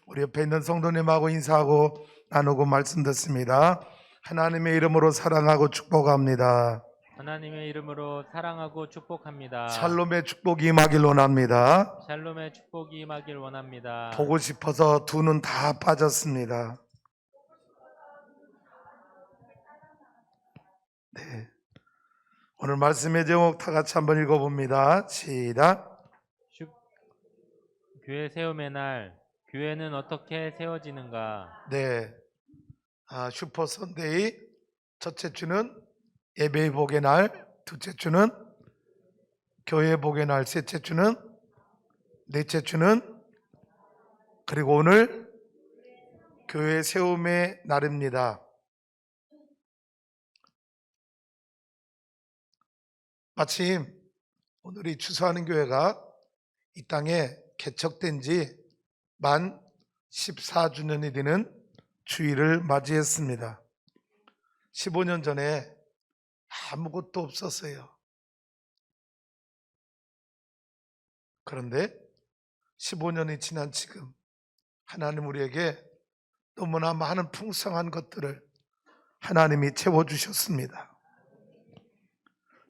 우리 옆에 있는 성도님하고 인사하고 나누고 말씀 듣습니다. 하나님의 이름으로 사랑하고 축복합니다. 하나님의 이름으로 사랑하고 축복합니다. 샬롬의 축복이 임하길 원합니다. 샬롬의 축복이 임하길 원합니다. 보고 싶어서 두 눈 다 빠졌습니다. 네. 오늘 말씀의 제목 다 같이 한번 읽어봅니다. 시작. 교회 세움의 날, 교회는 어떻게 세워지는가? 네. 슈퍼 선데이 첫째 주는 예배의 복의 날, 둘째 주는 교회의 복의 날, 셋째 주는, 넷째 주는, 그리고 오늘 교회 세움의 날입니다. 마침 오늘이 추수하는 교회가 이 땅에 개척된 지 만 14주년이 되는 주일을 맞이했습니다. 15년 전에 아무것도 없었어요. 그런데 15년이 지난 지금 하나님 우리에게 너무나 많은 풍성한 것들을 하나님이 채워주셨습니다.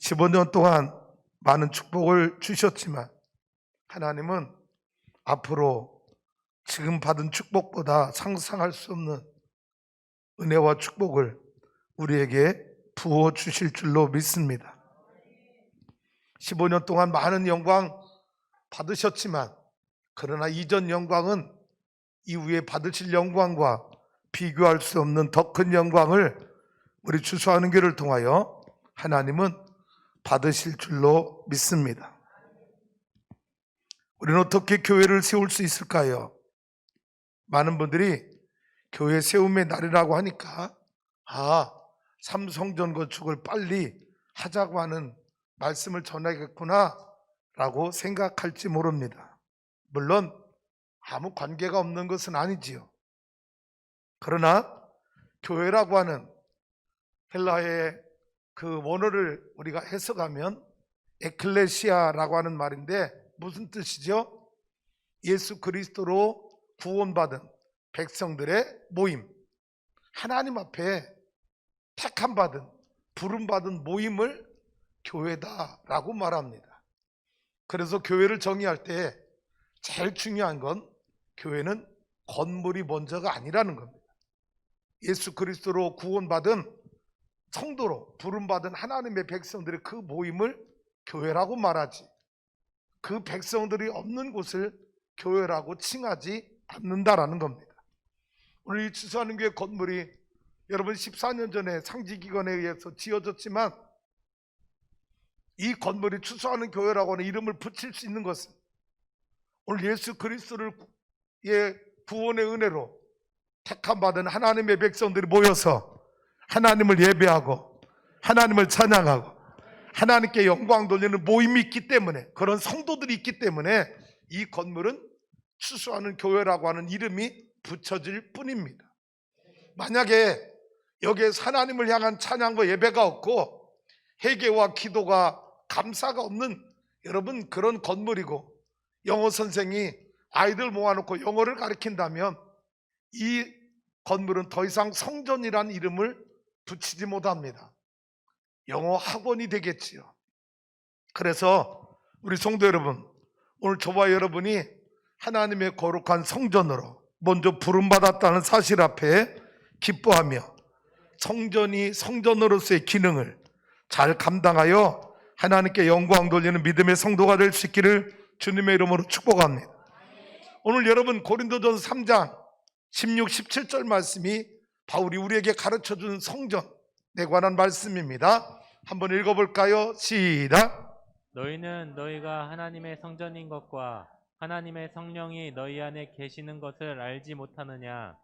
15년 동안 많은 축복을 주셨지만 하나님은 앞으로 지금 받은 축복보다 상상할 수 없는 은혜와 축복을 우리에게 부어 주실 줄로 믿습니다. 15년 동안 많은 영광 받으셨지만 그러나 이전 영광은 이후에 받으실 영광과 비교할 수 없는 더 큰 영광을 우리 추수하는 교회를 통하여 하나님은 받으실 줄로 믿습니다. 우리는 어떻게 교회를 세울 수 있을까요? 많은 분들이 교회 세움의 날이라고 하니까 삼성전 건축을 빨리 하자고 하는 말씀을 전하겠구나 라고 생각할지 모릅니다. 물론 아무 관계가 없는 것은 아니지요. 그러나 교회라고 하는 헬라의 그 원어를 우리가 해석하면 에클레시아라고 하는 말인데 무슨 뜻이죠? 예수 그리스도로 구원받은 백성들의 모임, 하나님 앞에 택함받은 부름받은 모임을 교회다라고 말합니다. 그래서 교회를 정의할 때 제일 중요한 건 교회는 건물이 먼저가 아니라는 겁니다. 예수 그리스도로 구원받은 성도로 부름받은 하나님의 백성들의 그 모임을 교회라고 말하지, 그 백성들이 없는 곳을 교회라고 칭하지 않는다라는 겁니다. 오늘 이 추수하는 교회 건물이 여러분 14년 전에 상지기관에 의해서 지어졌지만 이 건물이 추수하는 교회라고 하는 이름을 붙일 수 있는 것은 오늘 예수 그리스도의 구원의 은혜로 택함받은 하나님의 백성들이 모여서 하나님을 예배하고 하나님을 찬양하고 하나님께 영광 돌리는 모임이 있기 때문에, 그런 성도들이 있기 때문에 이 건물은 추수하는 교회라고 하는 이름이 붙여질 뿐입니다. 만약에 여기에서 하나님을 향한 찬양과 예배가 없고 회개와 기도가 감사가 없는 여러분 그런 건물이고, 영어 선생이 아이들 모아놓고 영어를 가르친다면 이 건물은 더 이상 성전이라는 이름을 붙이지 못합니다. 영어 학원이 되겠지요. 그래서 우리 성도 여러분, 오늘 저와 여러분이 하나님의 거룩한 성전으로 먼저 부름받았다는 사실 앞에 기뻐하며 성전이 성전으로서의 기능을 잘 감당하여 하나님께 영광 돌리는 믿음의 성도가 될 수 있기를 주님의 이름으로 축복합니다. 오늘 여러분 고린도전서 3장 16, 17절 말씀이 바울이 우리에게 가르쳐준 성전에 관한 말씀입니다. 한번 읽어볼까요? 시작. 너희는 너희가 하나님의 성전인 것과 하나님의 성령이 너희 안에 계시는 것을 알지 못하느냐?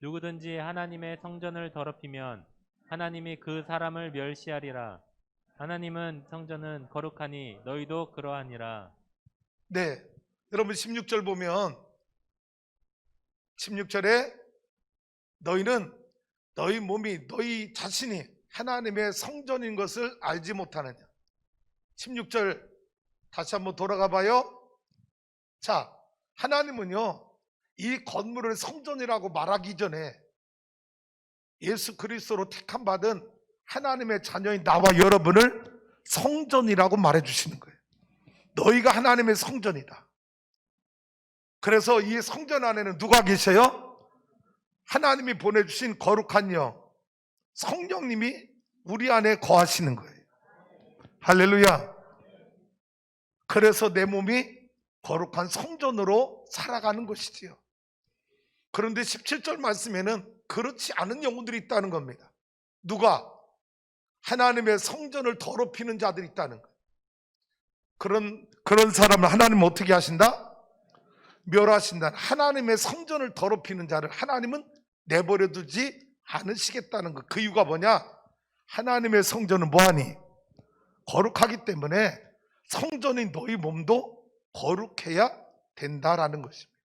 누구든지 하나님의 성전을 더럽히면 하나님이 그 사람을 멸시하리라. 하나님은 성전은 거룩하니 너희도 그러하니라. 네, 여러분 16절 보면 16절에 너희는 너희 몸이 너희 자신이 하나님의 성전인 것을 알지 못하느냐. 16절 다시 한번 돌아가 봐요. 자, 하나님은요 이 건물을 성전이라고 말하기 전에 예수 그리스도로 택함 받은 하나님의 자녀인 나와 여러분을 성전이라고 말해 주시는 거예요. 너희가 하나님의 성전이다. 그래서 이 성전 안에는 누가 계셔요? 하나님이 보내주신 거룩한 영, 성령님이 우리 안에 거하시는 거예요. 할렐루야. 그래서 내 몸이 거룩한 성전으로 살아가는 것이지요. 그런데 17절 말씀에는 그렇지 않은 영혼들이 있다는 겁니다. 누가? 하나님의 성전을 더럽히는 자들이 있다는 거예요. 그런 사람을 하나님은 어떻게 하신다? 멸하신다. 하나님의 성전을 더럽히는 자를 하나님은 내버려 두지 않으시겠다는 것. 그 이유가 뭐냐? 하나님의 성전은 뭐하니? 거룩하기 때문에 성전인 너희 몸도 거룩해야 된다라는 것입니다.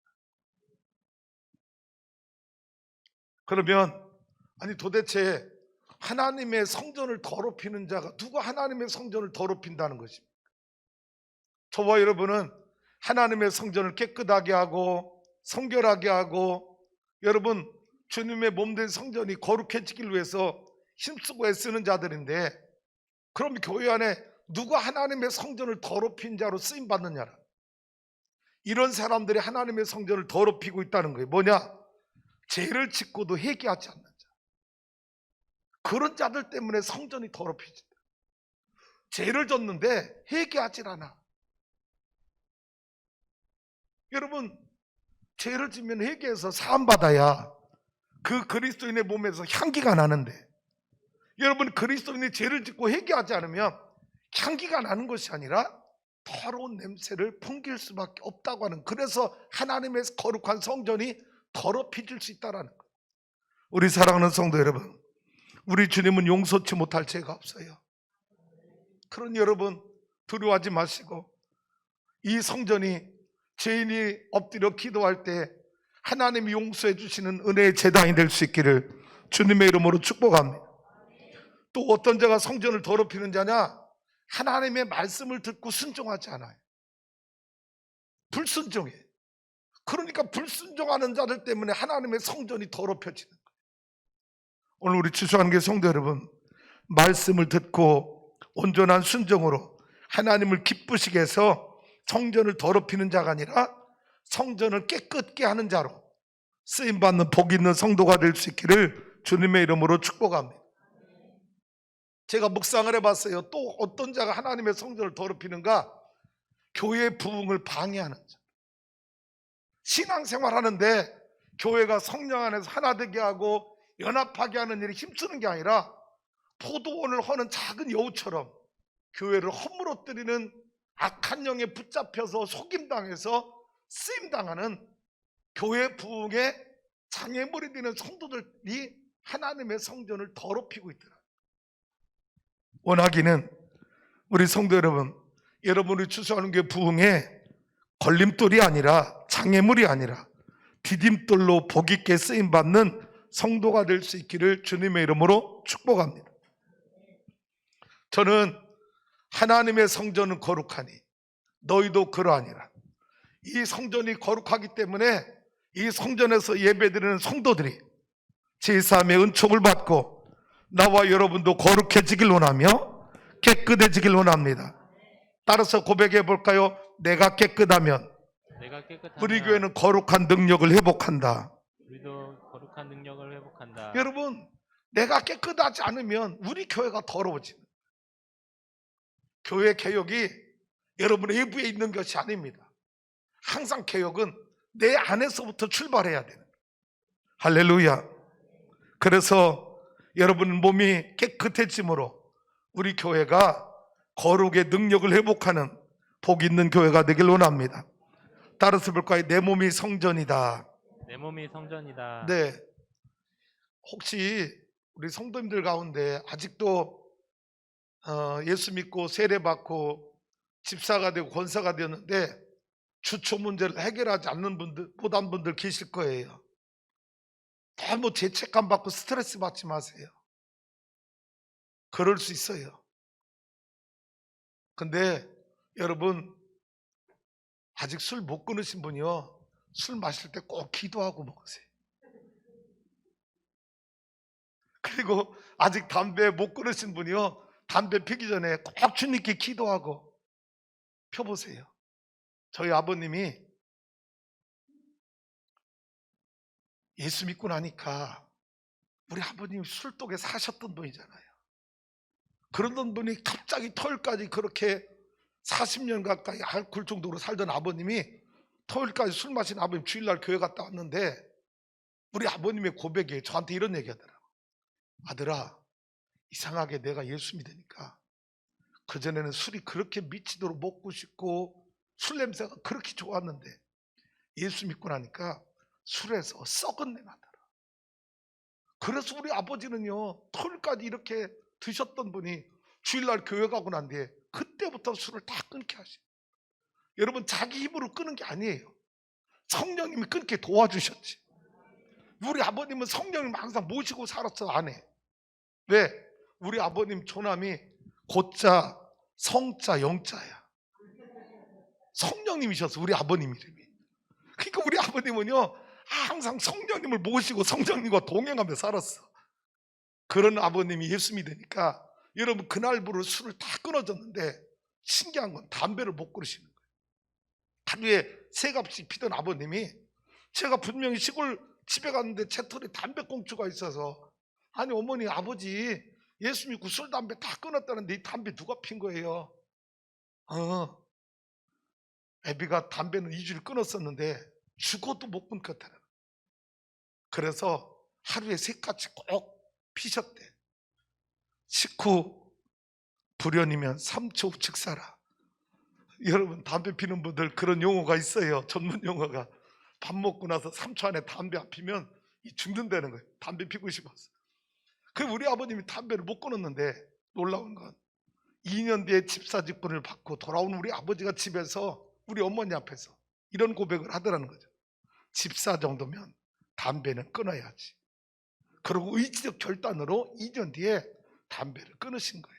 그러면 아니 도대체 하나님의 성전을 더럽히는 자가 누가 하나님의 성전을 더럽힌다는 것입니까? 저와 여러분은 하나님의 성전을 깨끗하게 하고 성결하게 하고 여러분 주님의 몸된 성전이 거룩해지길 위해서 힘쓰고 애쓰는 자들인데 그럼 교회 안에 누가 하나님의 성전을 더럽힌 자로 쓰임 받느냐라. 이런 사람들이 하나님의 성전을 더럽히고 있다는 거예요. 뭐냐? 죄를 짓고도 회개하지 않는 자. 그런 자들 때문에 성전이 더럽혀진다. 죄를 졌는데 회개하지 않아. 여러분 죄를 지면 회개해서 사함받아야 그 그리스도인의 몸에서 향기가 나는데 여러분 그리스도인이 죄를 짓고 회개하지 않으면 향기가 나는 것이 아니라 더러운 냄새를 풍길 수밖에 없다고 하는, 그래서 하나님의 거룩한 성전이 더럽혀질 수 있다는 거예요. 우리 사랑하는 성도 여러분, 우리 주님은 용서치 못할 죄가 없어요. 그런 여러분 두려워하지 마시고 이 성전이 죄인이 엎드려 기도할 때 하나님이 용서해 주시는 은혜의 제단이 될 수 있기를 주님의 이름으로 축복합니다. 또 어떤 자가 성전을 더럽히는 자냐? 하나님의 말씀을 듣고 순종하지 않아요. 불순종해. 그러니까 불순종하는 자들 때문에 하나님의 성전이 더럽혀지는 거예요. 오늘 우리 추수하는 게 성도 여러분, 말씀을 듣고 온전한 순종으로 하나님을 기쁘시게 해서 성전을 더럽히는 자가 아니라 성전을 깨끗게 하는 자로 쓰임받는 복 있는 성도가 될 수 있기를 주님의 이름으로 축복합니다. 제가 묵상을 해봤어요. 또 어떤 자가 하나님의 성전을 더럽히는가? 교회의 부흥을 방해하는 자. 신앙생활 하는데 교회가 성령 안에서 하나 되게 하고 연합하게 하는 일에 힘쓰는 게 아니라 포도원을 허는 작은 여우처럼 교회를 허물어뜨리는 악한 영에 붙잡혀서 속임당해서 쓰임당하는 교회 부흥에 장애물이 되는 성도들이 하나님의 성전을 더럽히고 있더라. 원하기는 우리 성도 여러분, 여러분이 추수하는 게 부흥에 걸림돌이 아니라 장애물이 아니라 디딤돌로 복 있게 쓰임받는 성도가 될 수 있기를 주님의 이름으로 축복합니다. 저는 하나님의 성전은 거룩하니 너희도 그러하니라. 이 성전이 거룩하기 때문에 이 성전에서 예배드리는 성도들이 제3의 은총을 받고 나와 여러분도 거룩해지길 원하며 깨끗해지길 원합니다. 따라서 고백해 볼까요? 내가 깨끗하면 우리 교회는 거룩한 능력을 회복한다. 우리도 거룩한 능력을 회복한다. 여러분, 내가 깨끗하지 않으면 우리 교회가 더러워집니다. 교회 개혁이 여러분 외부에 있는 것이 아닙니다. 항상 개혁은 내 안에서부터 출발해야 되는 거예요. 할렐루야. 그래서 여러분 몸이 깨끗해짐으로 우리 교회가 거룩의 능력을 회복하는 복 있는 교회가 되길 원합니다. 따라서 볼까요? 내 몸이 성전이다. 내 몸이 성전이다. 네. 혹시 우리 성도님들 가운데 아직도 예수 믿고 세례받고 집사가 되고 권사가 되었는데 주초 문제를 해결하지 않는 분들, 못한 분들 계실 거예요. 너무 죄책감 받고 스트레스 받지 마세요. 그럴 수 있어요. 근데 여러분 아직 술 못 끊으신 분이요, 술 마실 때 꼭 기도하고 먹으세요. 그리고 아직 담배 못 끊으신 분이요, 담배 피기 전에 꼭 주님께 기도하고 펴보세요. 저희 아버님이 예수 믿고 나니까, 우리 아버님이 술독에 사셨던 분이잖아요. 그러던 분이 갑자기 토요일까지 그렇게 40년 가까이 알코올 중독으로 살던 아버님이 토요일까지 술 마신 아버님 주일날 교회 갔다 왔는데, 우리 아버님의 고백에 저한테 이런 얘기 하더라고. 아들아, 이상하게 내가 예수 믿으니까 그전에는 술이 그렇게 미치도록 먹고 싶고 술 냄새가 그렇게 좋았는데 예수 믿고 나니까 술에서 썩은 내 나더라. 그래서 우리 아버지는요, 토요일까지 이렇게 드셨던 분이 주일날 교회 가고 난 뒤에 그때부터 술을 다 끊게 하셔. 여러분, 자기 힘으로 끊은 게 아니에요. 성령님이 끊게 도와주셨지. 우리 아버님은 성령님 항상 모시고 살았어, 안에. 왜? 우리 아버님 조남이 고자, 성자, 영자야. 성령님이셨어, 우리 아버님 이름이. 그러니까 우리 아버님은요, 항상 성령님을 모시고 성령님과 동행하며 살았어. 그런 아버님이 예수 믿으니까 여러분, 그날부로 술을 다 끊어졌는데, 신기한 건 담배를 못 끊으시는 거예요. 하루에 3갑씩 피던 아버님이, 제가 분명히 시골 집에 갔는데 제 털에 담배꽁초가 있어서, 아니 어머니, 아버지 예수 믿고 술 담배 다 끊었다는데 이 담배 누가 핀 거예요? 애비가 담배는 2주를 끊었었는데 죽어도 못 끊겠다는. 그래서 하루에 3까지 꼭 피셨대. 식후 불연이면 3초 즉사라. 여러분, 담배 피는 분들 그런 용어가 있어요. 전문 용어가. 밥 먹고 나서 3초 안에 담배 안 피면 죽는다는 거예요. 담배 피고 싶어서. 그 우리 아버님이 담배를 못 끊었는데, 놀라운 건 2년 뒤에 집사 직분을 받고 돌아온 우리 아버지가 집에서 우리 어머니 앞에서 이런 고백을 하더라는 거죠. 집사 정도면 담배는 끊어야지. 그리고 의지적 결단으로 2년 뒤에 담배를 끊으신 거예요.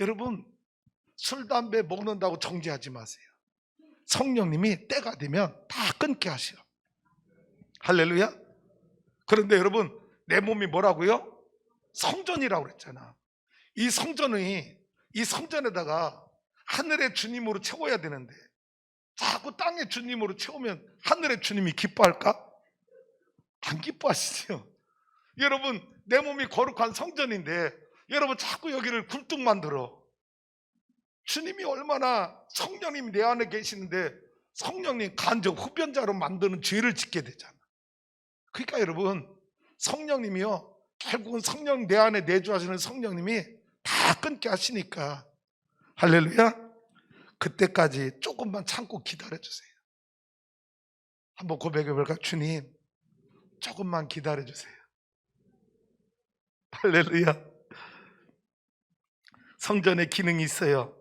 여러분, 술, 담배 먹는다고 정죄하지 마세요. 성령님이 때가 되면 다 끊게 하셔. 할렐루야. 그런데 여러분, 내 몸이 뭐라고요? 성전이라고 그랬잖아. 이 성전에다가 하늘의 주님으로 채워야 되는데, 자꾸 땅의 주님으로 채우면 하늘의 주님이 기뻐할까? 안 기뻐하시죠. 여러분, 내 몸이 거룩한 성전인데 여러분 자꾸 여기를 굴뚝 만들어. 주님이 얼마나, 성령님이 내 안에 계시는데 성령님 간접 흡연자로 만드는 죄를 짓게 되잖아. 그러니까 여러분, 성령님이요, 결국은 성령, 내 안에 내주하시는 성령님이 다 끊게 하시니까, 할렐루야, 그때까지 조금만 참고 기다려주세요. 한번 고백해볼까? 주님, 조금만 기다려주세요. 할렐루야. 성전에 기능이 있어요.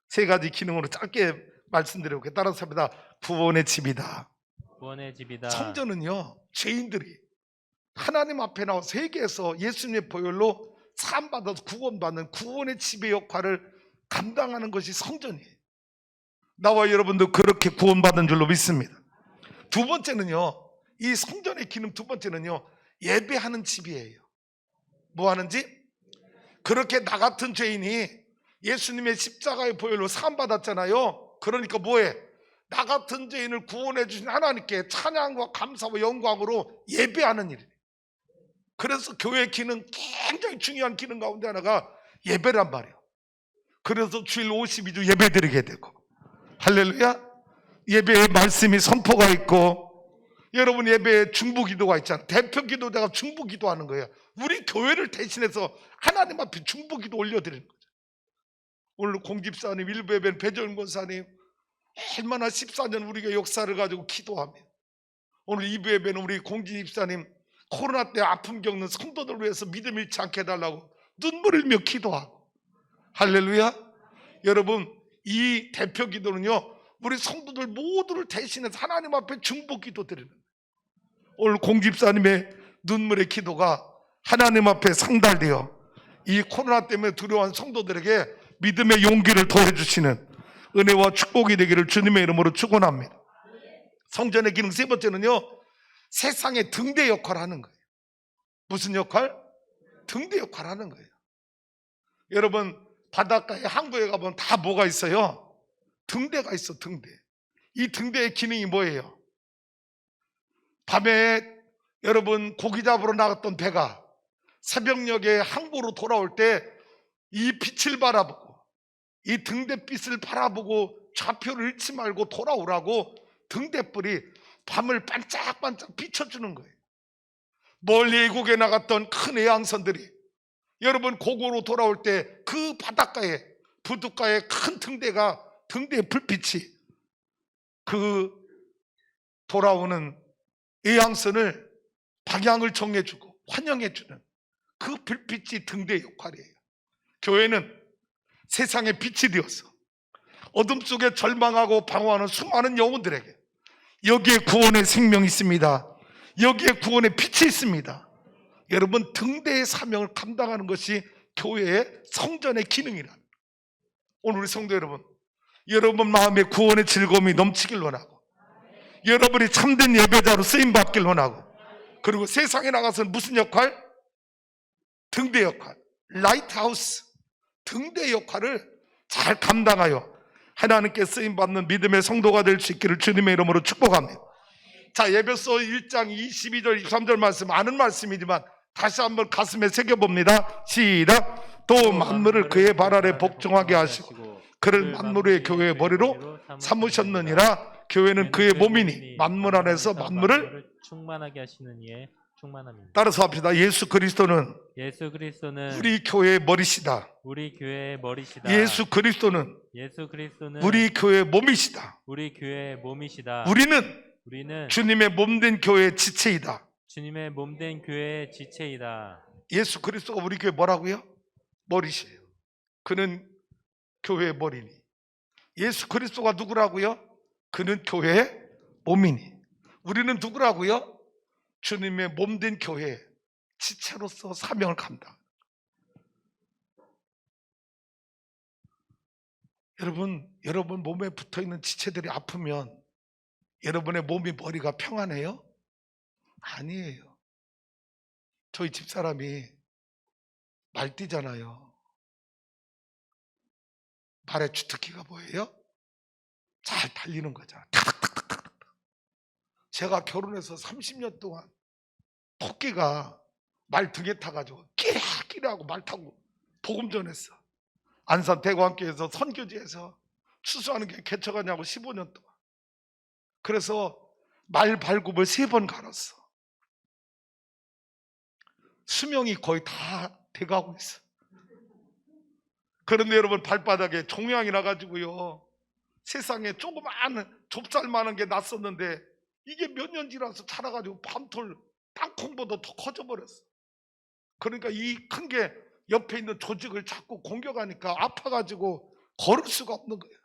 3가지 기능으로 짧게 말씀드려볼게요. 따라서 합니다. 구원의 집이다. 구원의 집이다. 성전은요, 죄인들이 하나님 앞에 나와 세계에서 예수님의 보혈로 사함받아서 구원받는 구원의 집의 역할을 감당하는 것이 성전이에요. 나와 여러분도 그렇게 구원받은 줄로 믿습니다. 2번째는요, 이 성전의 기능 2번째는요, 예배하는 집이에요. 뭐 하는지? 그렇게 나 같은 죄인이 예수님의 십자가의 보혈로 사함받았잖아요. 그러니까 뭐해? 나 같은 죄인을 구원해 주신 하나님께 찬양과 감사와 영광으로 예배하는 일이에요. 그래서 교회 기능, 굉장히 중요한 기능 가운데 하나가 예배란 말이에요. 그래서 주일 52주 예배 드리게 되고, 할렐루야. 예배에 말씀이 선포가 있고, 여러분 예배에 중보기도가 있잖아요. 대표기도자가 중보기도하는 거예요. 우리 교회를 대신해서 하나님 앞에 중보기도 올려드리는 거죠. 오늘 공집사님, 일부 예배는 배정훈 권사님, 얼마나 14년 우리가 역사를 가지고 기도하며, 오늘 2부 예배는 우리 공집사님 코로나 때 아픔 겪는 성도들을 위해서 믿음 잃지 않게 해달라고 눈물 흘며 기도하고, 할렐루야. 여러분, 이 대표 기도는요, 우리 성도들 모두를 대신해서 하나님 앞에 중보 기도 드리는 거예요. 오늘 공집사님의 눈물의 기도가 하나님 앞에 상달되어 이 코로나 때문에 두려워한 성도들에게 믿음의 용기를 더해주시는 은혜와 축복이 되기를 주님의 이름으로 축원합니다. 성전의 기능 세 번째는요, 세상의 등대 역할을 하는 거예요. 무슨 역할? 등대 역할을 하는 거예요. 여러분, 바닷가에 항구에 가보면 다 뭐가 있어요? 등대가 있어, 등대. 이 등대의 기능이 뭐예요? 밤에 여러분 고기 잡으러 나갔던 배가 새벽녘에 항구로 돌아올 때 이 빛을 바라보고, 이 등대빛을 바라보고 좌표를 잃지 말고 돌아오라고 등대불이 밤을 반짝반짝 비춰주는 거예요. 멀리 외국에 나갔던 큰 해양선들이 여러분 고고로 돌아올 때 그 바닷가에, 부둣가에 큰 등대의 불빛이 그 돌아오는 해양선을 방향을 정해주고 환영해주는 그 불빛이 등대의 역할이에요. 교회는 세상의 빛이 되어서 어둠 속에 절망하고 방황하는 수많은 영혼들에게 여기에 구원의 생명이 있습니다. 여기에 구원의 빛이 있습니다. 여러분, 등대의 사명을 감당하는 것이 교회의 성전의 기능이라. 오늘 우리 성도 여러분 마음에 구원의 즐거움이 넘치길 원하고, 여러분이 참된 예배자로 쓰임받길 원하고, 그리고 세상에 나가서는 무슨 역할? 등대 역할, 라이트하우스, 등대 역할을 잘 감당하여 하나님께 쓰임받는 믿음의 성도가 될 수 있기를 주님의 이름으로 축복합니다. 자, 에베소 1장 22절 23절 말씀, 아는 말씀이지만 다시 한번 가슴에 새겨봅니다. 시작. 또 만물을 그의 발 아래 복종하게 하시고 그를 만물의 교회의 머리로 삼으셨느니라. 교회는 그의 몸이니 만물 안에서 만물을 충만하게 하시는 이의 충만함입니다. 따라서 합시다. 예수 그리스도는 우리 교회의 머리시다. 우리 교회의 머리시다. 예수 그리스도는 우리 교회의 몸이시다. 우리 교회의 몸이시다. 우리는 주님의 몸된 교회의 지체이다. 주님의 몸된 교회의 지체이다. 예수 그리스도가 우리 교회 뭐라고요? 머리시에요. 그는 교회의 머리니. 예수 그리스도가 누구라고요? 그는 교회의 몸이니. 우리는 누구라고요? 주님의 몸된 교회 지체로서 사명을 감당. 여러분 몸에 붙어있는 지체들이 아프면 여러분의 몸이 머리가 평안해요? 아니에요. 저희 집사람이 말띠잖아요. 말의 주특기가 뭐예요? 잘 달리는 거잖아. 탁탁탁탁탁. 제가 결혼해서 30년 동안 토끼가 말 등에 타가지고 끼리끼리하고 말 타고 복음 전했어. 안산 대구함교회에서 선교지에서 추수하는 게 개척하냐고 15년 동안. 그래서 말 발굽을 3번 갈았어. 수명이 거의 다 돼가고 있어. 그런데 여러분, 발바닥에 종양이 나가지고요, 세상에 조그마한 좁쌀만한 게 났었는데 이게 몇 년 지나서 자라가지고 밤톨 땅콩보다 더 커져버렸어. 그러니까 이 큰 게 옆에 있는 조직을 자꾸 공격하니까 아파가지고 걸을 수가 없는 거예요.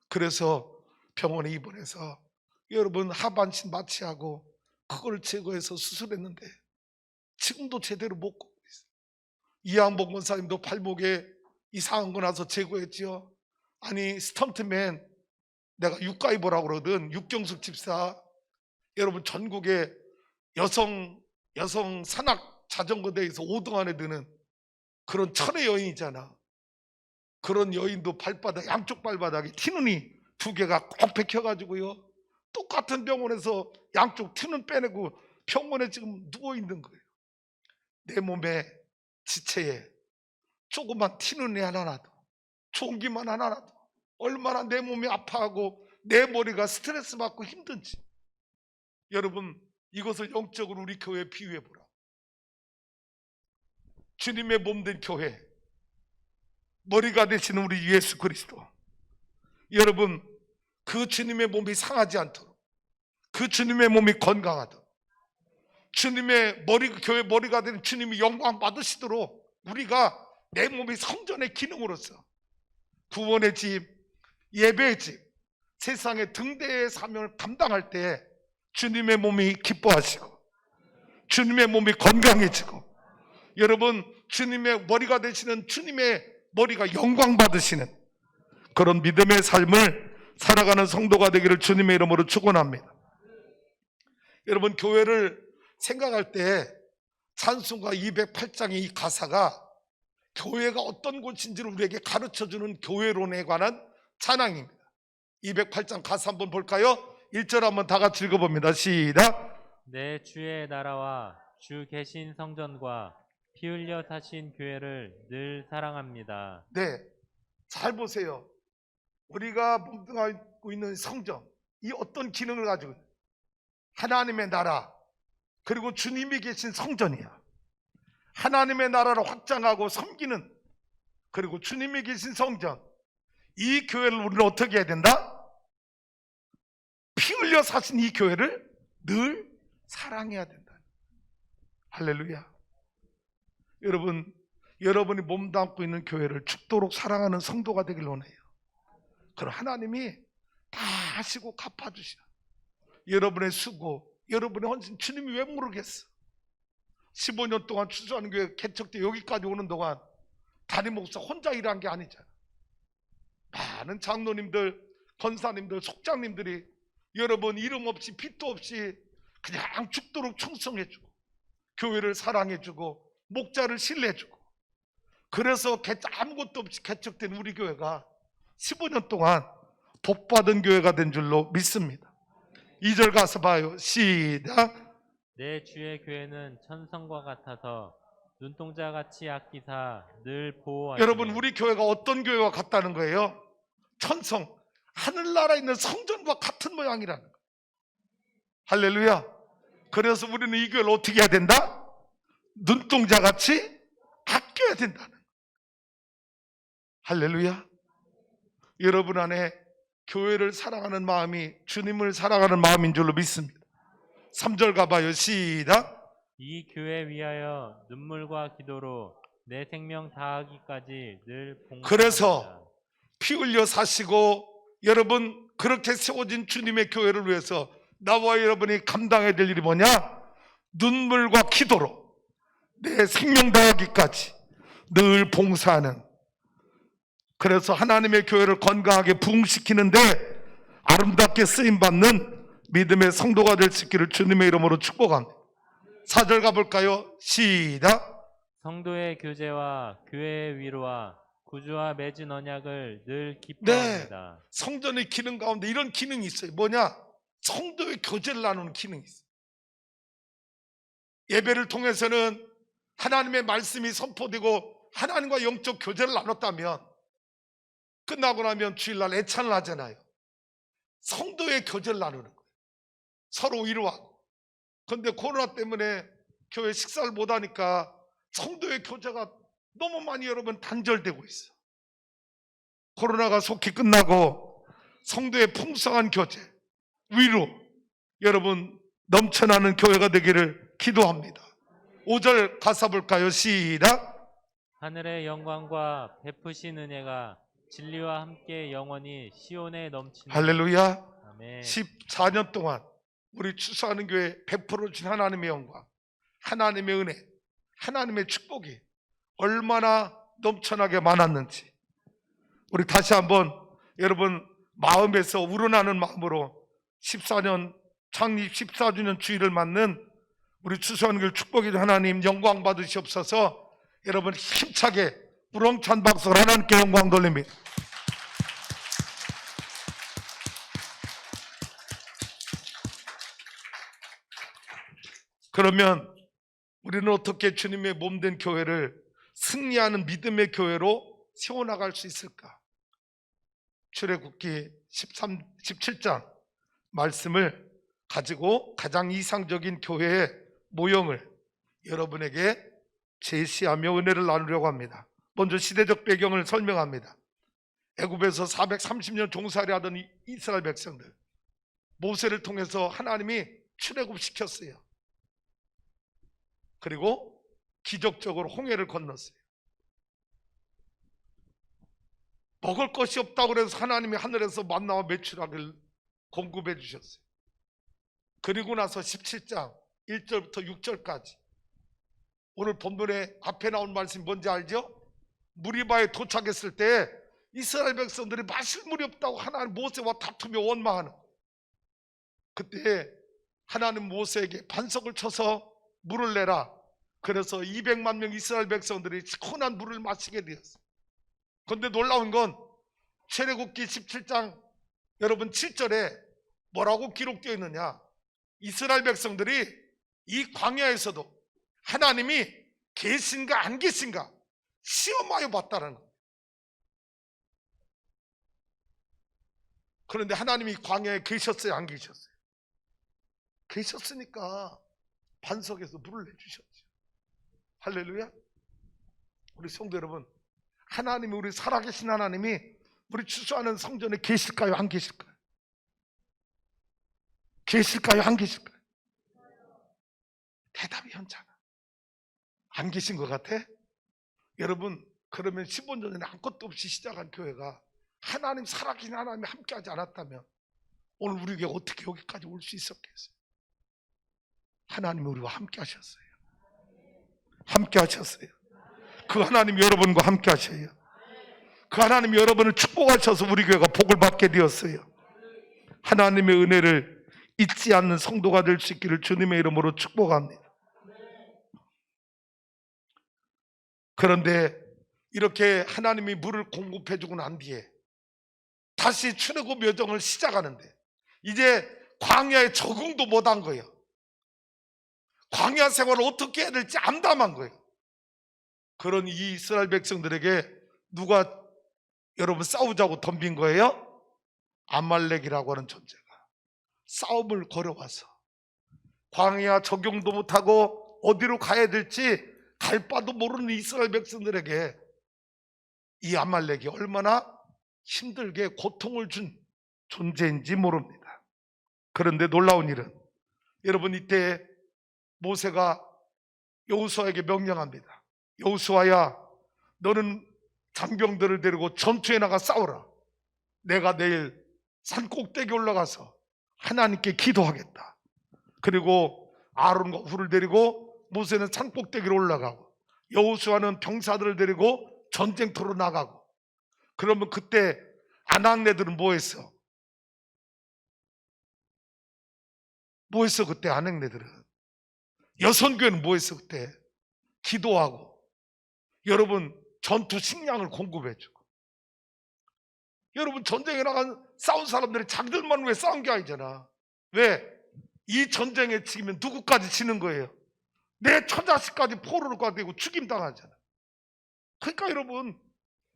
그래서 병원에 입원해서 여러분 하반신 마취하고 그걸 제거해서 수술했는데 지금도 제대로 못 걷고 있어요. 이양복 권사님도 발목에 이상한 거 나서 제거했지요. 아니, 스턴트맨, 내가 육가이버라고 그러거든. 육경숙 집사. 여러분, 전국에 여성 산악 자전거 대회에서 5등 안에 드는 그런 천의 여인이잖아. 그런 여인도 발바닥, 양쪽 발바닥에 티눈이 2개가 꼭 박혀가지고요, 똑같은 병원에서 양쪽 티눈 빼내고 병원에 지금 누워있는 거예요. 내 몸에 지체에 조그만 티눈이 하나 나도, 종기만 하나 나도 얼마나 내 몸이 아파하고 내 머리가 스트레스 받고 힘든지. 여러분, 이것을 영적으로 우리 교회에 비유해 보라. 주님의 몸된 교회, 머리가 되시는 우리 예수 그리스도. 여러분, 그 주님의 몸이 상하지 않도록, 그 주님의 몸이 건강하도록, 주님의 교회 머리가 되는 주님이 영광 받으시도록 우리가 내 몸이 성전의 기능으로서 구원의 집, 예배의 집, 세상의 등대의 사명을 감당할 때 주님의 몸이 기뻐하시고 주님의 몸이 건강해지고, 여러분, 주님의 머리가 되시는 주님의 머리가 영광 받으시는 그런 믿음의 삶을 살아가는 성도가 되기를 주님의 이름으로 축원합니다. 여러분, 교회를 생각할 때 찬송가 208장의 이 가사가 교회가 어떤 곳인지를 우리에게 가르쳐주는 교회론에 관한 찬양입니다. 208장 가사 한번 볼까요? 1절 한번 다 같이 읽어봅니다. 시작. 내 주의 나라와 주 계신 성전과 피 흘려 사신 교회를 늘 사랑합니다. 네, 잘 보세요. 우리가 몸뚱하고 있는 성전, 이 어떤 기능을 가지고 있는 하나님의 나라, 그리고 주님이 계신 성전이야. 하나님의 나라를 확장하고 섬기는, 그리고 주님이 계신 성전, 이 교회를 우리는 어떻게 해야 된다? 피 흘려 사신 이 교회를 늘 사랑해야 된다. 할렐루야. 여러분, 여러분이 몸담고 있는 교회를 죽도록 사랑하는 성도가 되길 원해요. 그럼 하나님이 다 하시고 갚아주시라. 여러분의 수고, 여러분의 헌신, 주님이 왜 모르겠어? 15년 동안 추수하는 교회 개척 때 여기까지 오는 동안 담임 목사 혼자 일한 게 아니잖아. 많은 장로님들, 권사님들, 속장님들이 여러분 이름 없이 빚도 없이 그냥 죽도록 충성해주고 교회를 사랑해주고 목자를 신뢰해주고, 그래서 아무것도 없이 개척된 우리 교회가 15년 동안 복받은 교회가 된 줄로 믿습니다. 2절 가서 봐요. 시작. 내 주의 교회는 천성과 같아서 눈동자같이 아끼사 늘 보호하시네. 여러분, 우리 교회가 어떤 교회와 같다는 거예요? 천성, 하늘나라에 있는 성전과 같은 모양이라는 거예요. 할렐루야. 그래서 우리는 이 교회를 어떻게 해야 된다? 눈동자같이 아껴야 된다는 거예요. 할렐루야. 여러분 안에 교회를 사랑하는 마음이 주님을 사랑하는 마음인 줄로 믿습니다. 3절 가봐요. 시작. 이 교회 위하여 눈물과 기도로 내 생명 다하기까지 늘 봉사합니다. 그래서 피 흘려 사시고 여러분 그렇게 세워진 주님의 교회를 위해서 나와 여러분이 감당해야 될 일이 뭐냐? 눈물과 기도로 내 생명 다하기까지 늘 봉사하는, 그래서 하나님의 교회를 건강하게 부흥시키는데 아름답게 쓰임받는 믿음의 성도가 될 수 있기를 주님의 이름으로 축복합니다. 4절 가볼까요? 시작. 성도의 교제와 교회의 위로와 구주와 맺은 언약을 늘 기뻐합니다. 성전의 기능 가운데 이런 기능이 있어요. 뭐냐? 성도의 교제를 나누는 기능이 있어요. 예배를 통해서는 하나님의 말씀이 선포되고 하나님과 영적 교제를 나눴다면 끝나고 나면 주일날 애찬을 하잖아요. 성도의 교제를 나누는 거예요. 서로 위로하고. 그런데 코로나 때문에 교회 식사를 못하니까 성도의 교제가 너무 많이 여러분 단절되고 있어요. 코로나가 속히 끝나고 성도의 풍성한 교제, 위로 여러분 넘쳐나는 교회가 되기를 기도합니다. 5절 가사 볼까요? 시작. 하늘의 영광과 베푸신 은혜가 진리와 함께 영원히 시온에 넘치는. 할렐루야. 아멘. 14년 동안 우리 추수하는 교회 베풀어 주신 하나님의 영광, 하나님의 은혜, 하나님의 축복이 얼마나 넘쳐나게 많았는지 우리 다시 한번 여러분 마음에서 우러나는 마음으로 14년 창립 14주년 주일을 맞는 우리 추수하는 교회 축복의 하나님 영광 받으시옵소서. 여러분 힘차게 우렁찬 박수로 하나님께 영광 돌립니다. 그러면 우리는 어떻게 주님의 몸된 교회를 승리하는 믿음의 교회로 세워나갈 수 있을까? 출애굽기 17장 말씀을 가지고 가장 이상적인 교회의 모형을 여러분에게 제시하며 은혜를 나누려고 합니다. 먼저 시대적 배경을 설명합니다. 애굽에서 430년 종살이 하던 이스라엘 백성들, 모세를 통해서 하나님이 출애굽시켰어요. 그리고 기적적으로 홍해를 건넜어요. 먹을 것이 없다고 해서 하나님이 하늘에서 만나와 메추라기를 공급해 주셨어요. 그리고 나서 17장 1절부터 6절까지 오늘 본문에 앞에 나온 말씀이 뭔지 알죠? 무리바에 도착했을 때 이스라엘 백성들이 마실 물이 없다고 하나님 모세와 다투며 원망하는, 그때 하나님 모세에게 반석을 쳐서 물을 내라. 그래서 200만 명 이스라엘 백성들이 시원한 물을 마시게 되었어요. 그런데 놀라운 건 출애굽기 17장 여러분 7절에 뭐라고 기록되어 있느냐? 이스라엘 백성들이 이 광야에서도 하나님이 계신가 안 계신가 시험하여 봤다는 거예요. 그런데 하나님이 광야에 계셨어요, 안 계셨어요? 계셨으니까 반석에서 물을 내주셨죠. 할렐루야. 우리 성도 여러분, 하나님이, 우리 살아계신 하나님이 우리 추수하는 성전에 계실까요, 안 계실까요? 계실까요, 안 계실까요? 대답이 현잖아. 안 계신 것 같아? 여러분, 그러면 15년 전에 아무것도 없이 시작한 교회가 하나님, 살아계신 하나님이 함께하지 않았다면 오늘 우리에게 어떻게 여기까지 올 수 있었겠어요? 하나님이 우리와 함께 하셨어요. 함께 하셨어요. 그 하나님이 여러분과 함께 하셔요. 그 하나님이 여러분을 축복하셔서 우리 교회가 복을 받게 되었어요. 하나님의 은혜를 잊지 않는 성도가 될 수 있기를 주님의 이름으로 축복합니다. 그런데 이렇게 하나님이 물을 공급해 주고 난 뒤에 다시 출애굽 여정을 시작하는데 이제 광야에 적응도 못한 거예요. 광야 생활을 어떻게 해야 될지 암담한 거예요. 그런 이 이스라엘 백성들에게 누가 여러분 싸우자고 덤빈 거예요? 아말렉이라고 하는 존재가 싸움을 걸어와서 광야 적용도 못하고 어디로 가야 될지 갈 바도 모르는 이스라엘 백성들에게 이 아말렉이 얼마나 힘들게 고통을 준 존재인지 모릅니다. 그런데 놀라운 일은 여러분, 이때 모세가 여호수아에게 명령합니다. 여호수아야, 너는 장병들을 데리고 전투에 나가 싸우라. 내가 내일 산 꼭대기 올라가서 하나님께 기도하겠다. 그리고 아론과 훌을 데리고 모세는 산 꼭대기로 올라가고 여호수아는 병사들을 데리고 전쟁터로 나가고. 그러면 그때 아낙네들은 뭐 했어? 뭐 했어 그때 아낙네들은? 여선교회는 뭐 했어 그때? 기도하고 여러분 전투 식량을 공급해주고. 여러분 전쟁에 나간 싸운 사람들이 자기들만 왜 싸운 게 아니잖아. 왜? 이 전쟁에 지면 누구까지 지는 거예요? 내 처자식까지 포로로 가되고 죽임당하잖아. 그러니까 여러분,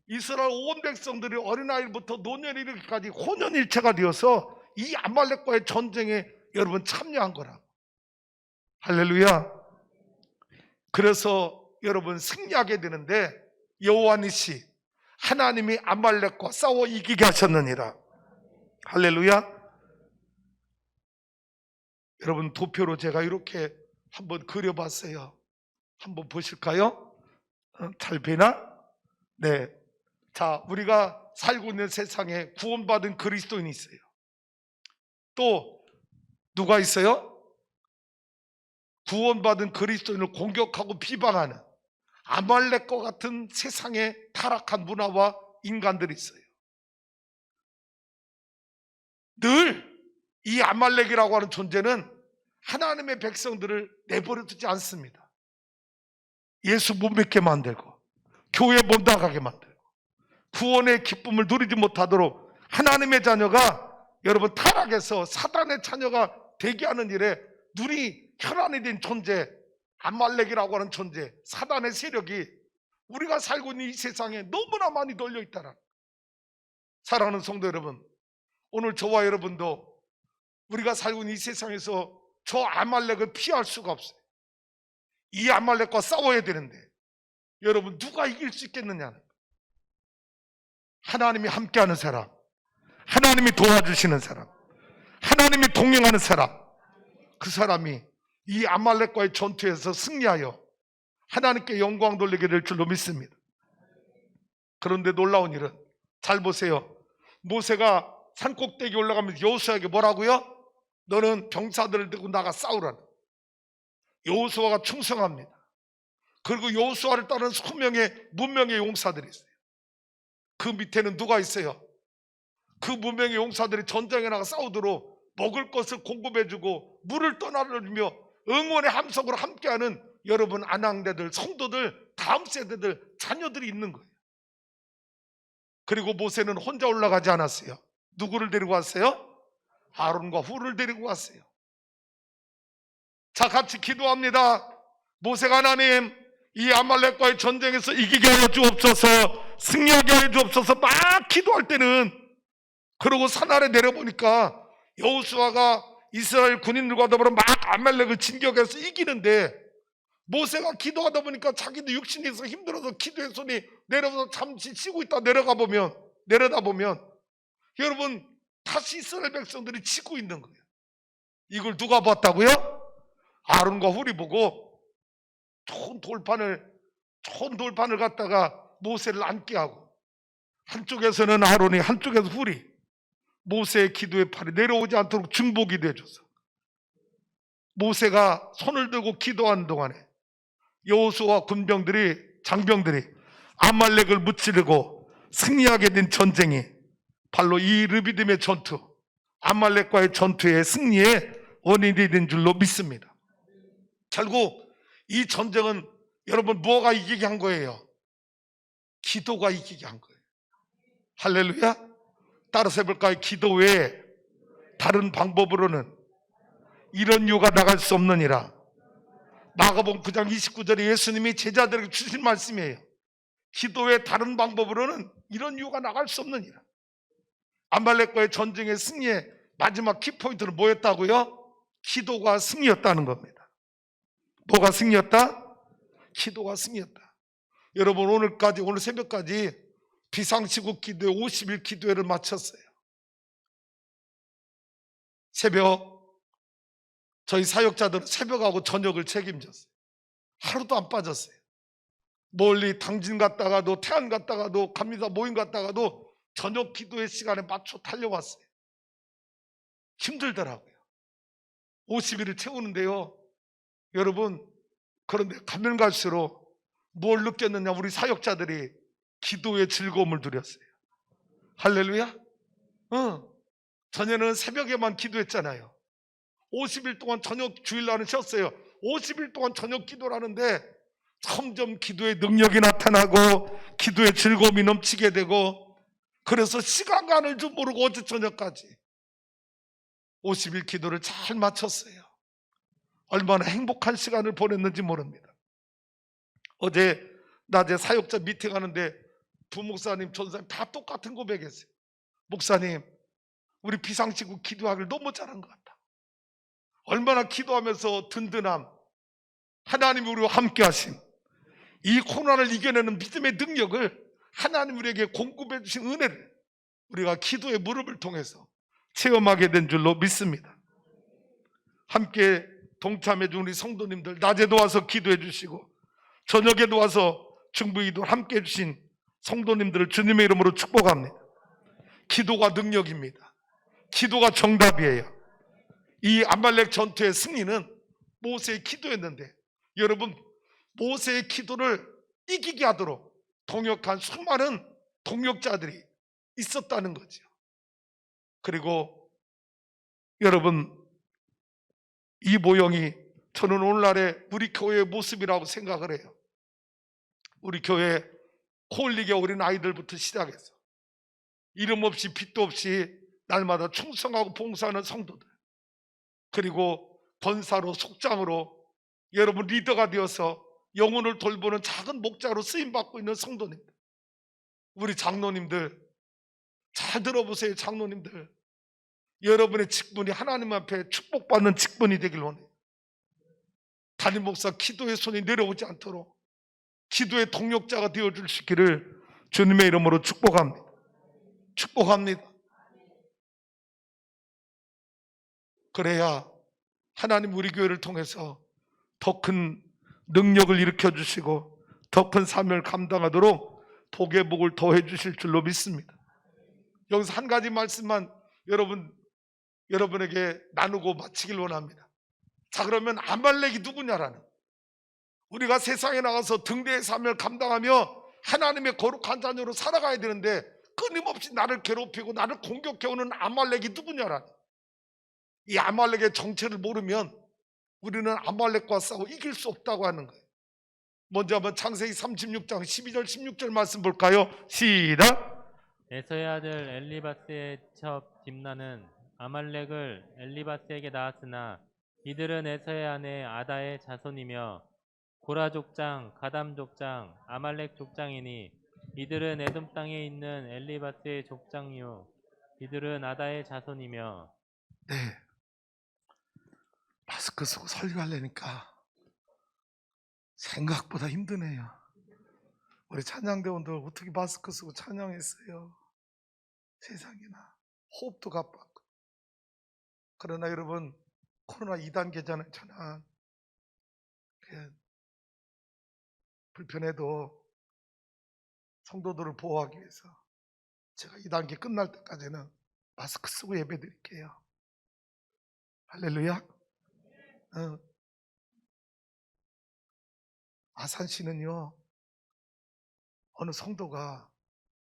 이스라엘 온 백성들이 어린아이부터 노년에 이르기까지 혼연일체가 되어서 이 아말렉과의 전쟁에 여러분 참여한 거라고. 할렐루야. 그래서 여러분 승리하게 되는데 여호와 니시, 하나님이 아말렉과 싸워 이기게 하셨느니라. 할렐루야. 여러분 도표로 제가 이렇게 한번 그려봤어요. 한번 보실까요? 잘 보이나? 네. 자, 우리가 살고 있는 세상에 구원받은 그리스도인이 있어요. 또 누가 있어요? 구원받은 그리스도인을 공격하고 비방하는 아말렉과 같은 세상의 타락한 문화와 인간들이 있어요. 늘 이 아말렉이라고 하는 존재는 하나님의 백성들을 내버려 두지 않습니다. 예수 못 믿게 만들고 교회 못 나가게 만들고 구원의 기쁨을 누리지 못하도록 하나님의 자녀가 여러분 타락해서 사단의 자녀가 되게 하는 일에 눈이 혈안이 된 존재, 아말렉이라고 하는 존재, 사단의 세력이 우리가 살고 있는 이 세상에 너무나 많이 널려 있다라. 사랑하는 성도 여러분, 오늘 저와 여러분도 우리가 살고 있는 이 세상에서 저 아말렉을 피할 수가 없어요. 이 아말렉과 싸워야 되는데 여러분 누가 이길 수 있겠느냐? 하나님이 함께하는 사람, 하나님이 도와주시는 사람, 하나님이 동행하는 사람, 그 사람이 이 아말렉과의 전투에서 승리하여 하나님께 영광 돌리게 될 줄로 믿습니다. 그런데 놀라운 일은 잘 보세요. 모세가 산꼭대기 올라가면서 여호수아에게 뭐라고요? 너는 병사들을 들고 나가 싸우라는. 여호수아가 충성합니다. 그리고 여호수아를 따르는 수명의 문명의 용사들이 있어요. 그 밑에는 누가 있어요? 그 문명의 용사들이 전쟁에 나가 싸우도록 먹을 것을 공급해주고 물을 떠나주며 응원의 함성으로 함께하는 여러분 안양대들, 성도들, 다음 세대들, 자녀들이 있는 거예요. 그리고 모세는 혼자 올라가지 않았어요. 누구를 데리고 왔어요? 아론과 훌을 데리고 왔어요. 자, 같이 기도합니다. 모세가 하나님, 이 아말렉과의 전쟁에서 이기게 하여 주옵소서, 승리하게 하여 주옵소서 막 기도할 때는, 그러고 산 아래 내려보니까 여호수아가 이스라엘 군인들과 더불어 막 아말렉을 진격해서 이기는데, 모세가 기도하다 보니까 자기도 육신이 있어 힘들어서 기도의 손이 내려서 잠시 쉬고 있다 내려다보면 여러분 다시 이스라엘 백성들이 치고 있는 거예요. 이걸 누가 봤다고요? 아론과 훌이 보고 좋은 돌판을 갖다가 모세를 앉게 하고, 한쪽에서는 아론이, 한쪽에서 훌이 모세의 기도의 팔이 내려오지 않도록 중보기 돼줘서 모세가 손을 들고 기도하는 동안에 여호수아 군병들이, 장병들이 아말렉을 무찌르고 승리하게 된 전쟁이 바로 이 르비딤의 전투, 아말렉과의 전투의 승리의 원인이 된 줄로 믿습니다. 결국 이 전쟁은 여러분 뭐가 이기게 한 거예요? 기도가 이기게 한 거예요. 할렐루야. 따라서 해볼까요? 기도 외에 다른 방법으로는 이런 유가 나갈 수 없느니라. 마가복음 9장 29절에 예수님이 제자들에게 주신 말씀이에요. 기도 외에 다른 방법으로는 이런 유가 나갈 수 없느니라. 아말렉과의 전쟁의 승리의 마지막 키포인트는 뭐였다고요? 기도가 승리였다는 겁니다. 뭐가 승리였다? 기도가 승리였다. 여러분 오늘 새벽까지 비상시국 기도회 50일 기도회를 마쳤어요. 새벽 저희 사역자들은 새벽하고 저녁을 책임졌어요. 하루도 안 빠졌어요. 멀리 당진 갔다가도 태안 갔다가도 감리사 모임 갔다가도 저녁 기도회 시간에 맞춰 달려왔어요. 힘들더라고요. 50일을 채우는데요. 여러분 그런데 가면 갈수록 뭘 느꼈느냐, 우리 사역자들이 기도의 즐거움을 누렸어요. 할렐루야. 전에는 새벽에만 기도했잖아요. 50일 동안 저녁 주일날은 쉬었어요. 50일 동안 저녁 기도를 하는데 점점 기도의 능력이 나타나고 기도의 즐거움이 넘치게 되고, 그래서 시간 가는 줄 모르고 어제 저녁까지 50일 기도를 잘 마쳤어요. 얼마나 행복한 시간을 보냈는지 모릅니다. 어제 낮에 사역자 미팅하는데 부목사님, 전사님 다 똑같은 고백했어요. 목사님, 우리 비상시국 기도하기를 너무 잘한 것 같다. 얼마나 기도하면서 든든함, 하나님이 우리와 함께 하심, 이 코로나를 이겨내는 믿음의 능력을 하나님 우리에게 공급해 주신 은혜를 우리가 기도의 무릎을 통해서 체험하게 된 줄로 믿습니다. 함께 동참해 준 우리 성도님들, 낮에도 와서 기도해 주시고 저녁에도 와서 중보기도를 함께 해주신 성도님들을 주님의 이름으로 축복합니다. 기도가 능력입니다. 기도가 정답이에요. 이 아말렉 전투의 승리는 모세의 기도였는데, 여러분 모세의 기도를 이기게 하도록 동역한 수많은 동역자들이 있었다는 거죠. 그리고 여러분 이 모형이 저는 오늘날의 우리 교회의 모습이라고 생각을 해요. 우리 교회 코올리게 어린 아이들부터 시작해서 이름 없이 빚도 없이 날마다 충성하고 봉사하는 성도들, 그리고 권사로 속장으로 여러분 리더가 되어서 영혼을 돌보는 작은 목자로 쓰임받고 있는 성도님들, 우리 장로님들 잘 들어보세요. 장로님들, 여러분의 직분이 하나님 앞에 축복받는 직분이 되길 원해요. 담임 목사 기도의 손이 내려오지 않도록 기도의 동력자가 되어줄 수 있기를 주님의 이름으로 축복합니다. 축복합니다. 그래야 하나님 우리 교회를 통해서 더 큰 능력을 일으켜 주시고 더 큰 사명을 감당하도록 복의 복을 더해 주실 줄로 믿습니다. 여기서 한 가지 말씀만 여러분에게 나누고 마치길 원합니다. 자, 그러면 아말렉이 누구냐라는, 우리가 세상에 나가서 등대의 사명을 감당하며 하나님의 거룩한 자녀로 살아가야 되는데 끊임없이 나를 괴롭히고 나를 공격해오는 아말렉이 누구냐라는, 이 아말렉의 정체를 모르면 우리는 아말렉과 싸워 이길 수 없다고 하는 거예요. 먼저 한번 창세기 36장 12절 16절 말씀 볼까요? 시작. 에서의 아들 엘리바스의 첩 딥나는 아말렉을 엘리바스에게 낳았으나 이들은 에서의 아내 아다의 자손이며 고라 족장, 가담 족장, 아말렉 족장이니 이들은 에돔 땅에 있는 엘리바스의 족장이요 이들은 아다의 자손이며. 네, 마스크 쓰고 설교하려니까 생각보다 힘드네요. 우리 찬양대원들 어떻게 마스크 쓰고 찬양했어요? 세상에나 호흡도 가빠고. 그러나 여러분, 코로나 2단계잖아요. 저는 불편해도 성도들을 보호하기 위해서 제가 2단계 끝날 때까지는 마스크 쓰고 예배 드릴게요. 할렐루야. 아산시는요, 어느 성도가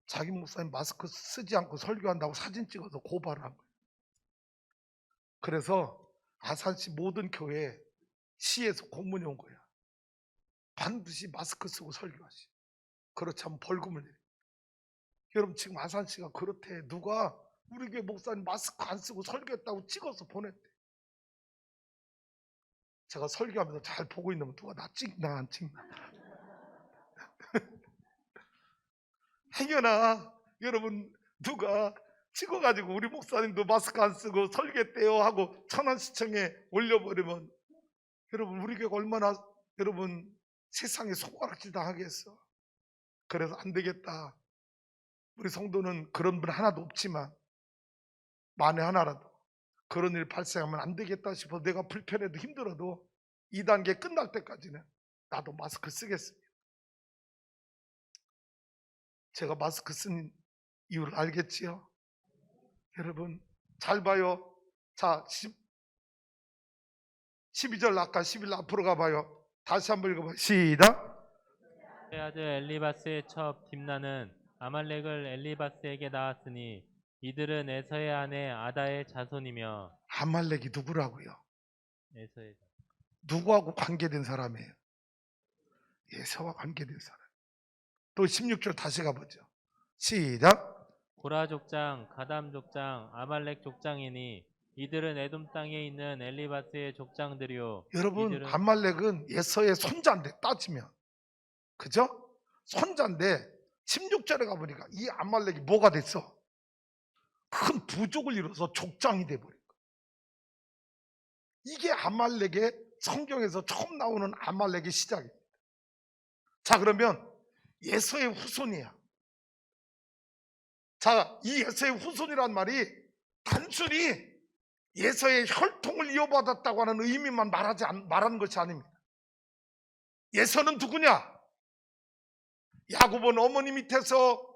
자기 목사님 마스크 쓰지 않고 설교한다고 사진 찍어서 고발을 한 거예요. 그래서 아산시 모든 교회에 시에서 공문이 온 거야. 반드시 마스크 쓰고 설교하시. 그렇지 않으면 벌금을 내려. 여러분, 지금 아산시가 그렇대. 누가 우리 교회 목사님 마스크 안 쓰고 설교했다고 찍어서 보냈대. 제가 설교하면서 잘 보고 있는 건 누가 나 찍나 안 찍나. 행여나 여러분 누가 찍어가지고 우리 목사님도 마스크 안 쓰고 설교했대요 하고 천안시청에 올려버리면 여러분 우리 교회가 얼마나 여러분 세상에 손가락질 당하겠어. 그래서 안 되겠다. 우리 성도는 그런 분 하나도 없지만 만에 하나라도 그런 일 발생하면 안 되겠다 싶어서 내가 불편해도 힘들어도 2단계 끝날 때까지는 나도 마스크 쓰겠습니다. 제가 마스크 쓴 이유를 알겠지요? 여러분 잘 봐요. 자, 12절 아까 11 앞으로 가봐요. 다시 한번 읽어봐요. 시작. 에서의 아들 엘리바스의 첩 딥나는 아말렉을 엘리바스에게 낳았으니 이들은 에서의 아내 아다의 자손이며. 아말렉이 누구라고요? 에서의 누구하고 관계된 사람이에요? 에서와 관계된 사람. 또 16절 다시 가보죠. 시작. 고라 족장, 가담 족장, 아말렉 족장이니 이들은 에돔 땅에 있는 엘리바스의 족장들이요. 여러분 이들은 아말렉은 에서의 손자인데 따지면 그죠? 손자인데 16절에 가보니까 이 아말렉이 뭐가 됐어? 큰 부족을 이뤄서 족장이 돼버린 거야. 이게 아말렉의 성경에서 처음 나오는 아말렉의 시작입니다. 자, 그러면 에서의 후손이야. 자, 이 에서의 후손이란 말이 단순히 에서의 혈통을 이어받았다고 하는 의미만 말하는 것이 아닙니다. 에서는 누구냐? 야곱은 어머니 밑에서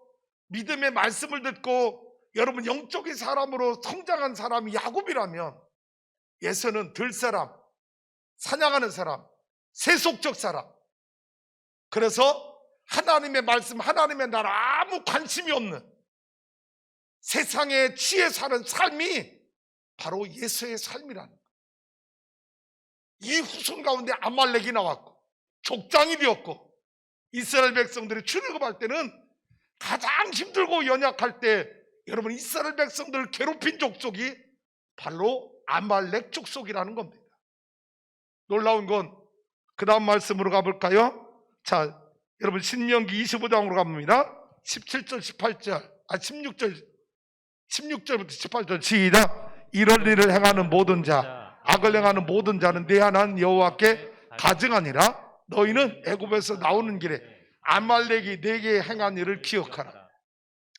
믿음의 말씀을 듣고 여러분 영적인 사람으로 성장한 사람이 야곱이라면 에서는 들사람, 사냥하는 사람, 세속적 사람. 그래서 하나님의 말씀, 하나님의 나라 아무 관심이 없는 세상에 취해 사는 삶이 바로 예수의 삶이라는 거예요. 이 후손 가운데 아말렉이 나왔고 족장이 되었고 이스라엘 백성들이 출애굽할 때는 가장 힘들고 연약할 때 여러분 이스라엘 백성들을 괴롭힌 족속이 바로 아말렉 족속이라는 겁니다. 놀라운 건 그 다음 말씀으로 가볼까요? 자, 여러분 신명기 25장으로 갑니다. 17절 18절 16절부터 18절 시작. 이런 일을 행하는 모든 자 악을 행하는 모든 자는 내 하나님 여호와께 가증하니라. 너희는 애굽에서 나오는 길에 아말렉이 내게 행한 일을 기억하라.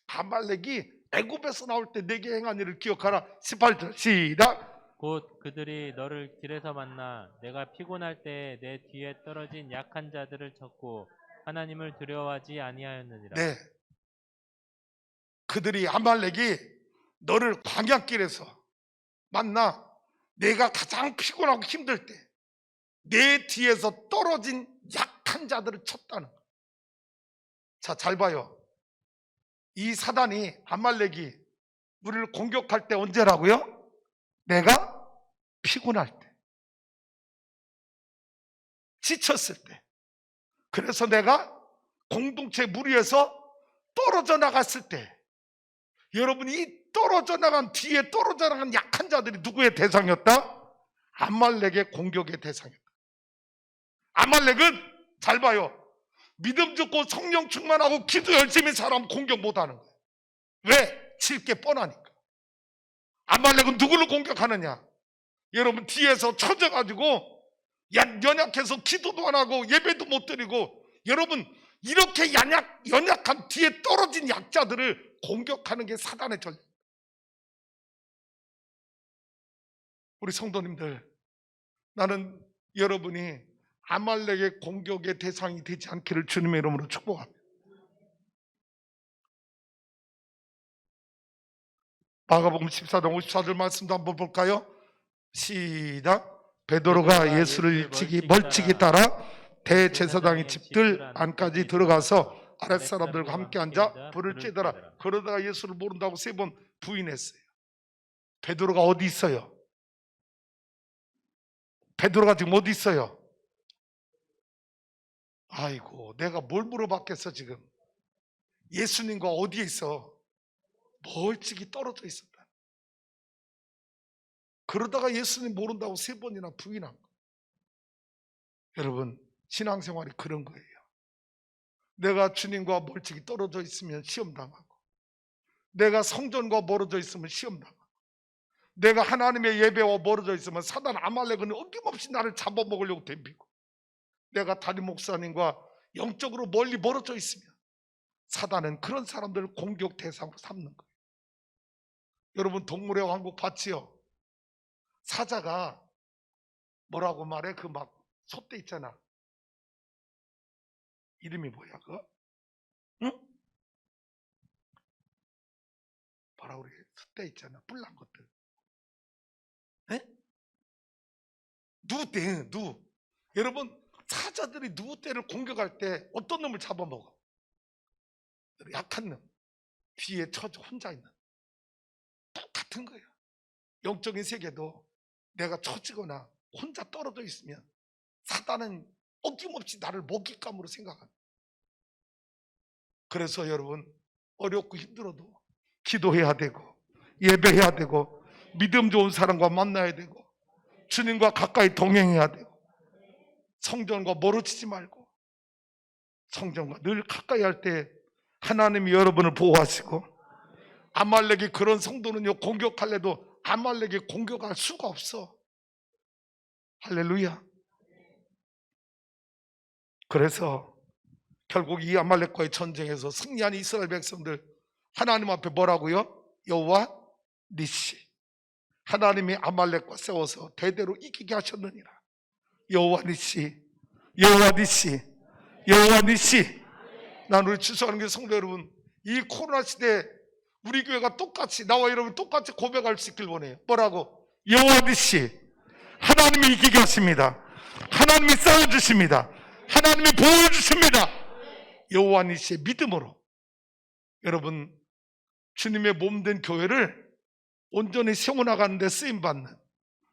아말렉이 애굽에서 나올 때 내게 행한 일을 기억하라. 18절 시작. 곧 그들이 너를 길에서 만나 내가 피곤할 때 내 뒤에 떨어진 약한 자들을 쳤고 하나님을 두려워하지 아니하였느니라. 네, 그들이 아말렉이 너를 광야길에서 만나 내가 가장 피곤하고 힘들 때 내 뒤에서 떨어진 약한 자들을 쳤다는 거예요. 자, 잘 봐요. 이 사단이 아말렉이 우리를 공격할 때 언제라고요? 내가 피곤할 때, 지쳤을 때, 그래서 내가 공동체 무리에서 떨어져 나갔을 때, 여러분이 이 떨어져 나간 뒤에 떨어져 나간 약한 자들이 누구의 대상이었다? 아말렉의 공격의 대상이었다. 아말렉은 잘 봐요. 믿음 좋고 성령 충만하고 기도 열심히 사람 공격 못하는 거예요. 왜? 칠 게 뻔하니까. 아말렉은 누구를 공격하느냐? 여러분 뒤에서 쳐져가지고 연약해서 기도도 안 하고 예배도 못 드리고, 여러분 이렇게 연약한 뒤에 떨어진 약자들을 공격하는 게 사단의 전략. 우리 성도님들, 나는 여러분이 아말렉의 공격의 대상이 되지 않기를 주님의 이름으로 축복합니다. 마가복음 14장 54절 말씀도 한번 볼까요? 시작. 베드로가 예수를 멀찍이 따라 대제사장의 집들 안까지 들어가서 아랫사람들과 함께 앉아 불을 쬐더라. 그러다가 예수를 모른다고 3번 부인했어요. 베드로가 어디 있어요? 베드로가 지금 어디 있어요? 아이고, 내가 뭘 물어봤겠어. 지금 예수님과 어디에 있어? 멀찍이 떨어져 있었다. 그러다가 예수님 모른다고 3번이나 부인한 거예요. 여러분, 신앙생활이 그런 거예요. 내가 주님과 멀찍이 떨어져 있으면 시험당하고, 내가 성전과 멀어져 있으면 시험당하고, 내가 하나님의 예배와 멀어져 있으면 사단 아말렉은 어김없이 나를 잡아먹으려고 덤비고, 내가 담임 목사님과 영적으로 멀리 멀어져 있으면 사단은 그런 사람들을 공격 대상으로 삼는 거예요. 여러분, 동물의 왕국 봤지요? 사자가 뭐라고 말해? 그 막 소떼 있잖아. 이름이 뭐야 그거? 응? 뭐라 그래? 소떼 있잖아. 뿔난 것들. 에? 누구떼? 누. 여러분, 사자들이 누구떼를 공격할 때 어떤 놈을 잡아먹어? 약한 놈, 뒤에 처져 혼자 있는. 똑같은 거예요. 영적인 세계도 내가 처지거나 혼자 떨어져 있으면 사단은 어김없이 나를 먹잇감으로 생각합니다. 그래서 여러분, 어렵고 힘들어도 기도해야 되고, 예배해야 되고, 믿음 좋은 사람과 만나야 되고, 주님과 가까이 동행해야 되고, 성전과 멀어지지 말고, 성전과 늘 가까이 할 때 하나님이 여러분을 보호하시고, 아말렉이 그런 성도는요, 공격할래도 아말렉이 공격할 수가 없어. 할렐루야. 그래서 결국 이 아말렉과의 전쟁에서 승리한 이스라엘 백성들, 하나님 앞에 뭐라고요? 여호와 니시, 하나님이 아말렉과 싸워서 대대로 이기게 하셨느니라. 여호와 니시, 여호와 니시, 여호와 니시. 난 우리 추수하는 게 성도 여러분, 이 코로나 시대에 우리 교회가 똑같이, 나와 여러분 똑같이 고백할 수 있길 원해요. 뭐라고? 여호와 니시, 하나님이 이기게 하십니다. 하나님이 싸워주십니다. 하나님이 보호해주십니다. 여호와 니시의 믿음으로 여러분, 주님의 몸된 교회를 온전히 세워나가는 데 쓰임받는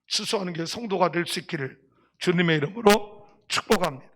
추수하는 게 성도가 될 수 있기를 주님의 이름으로 축복합니다.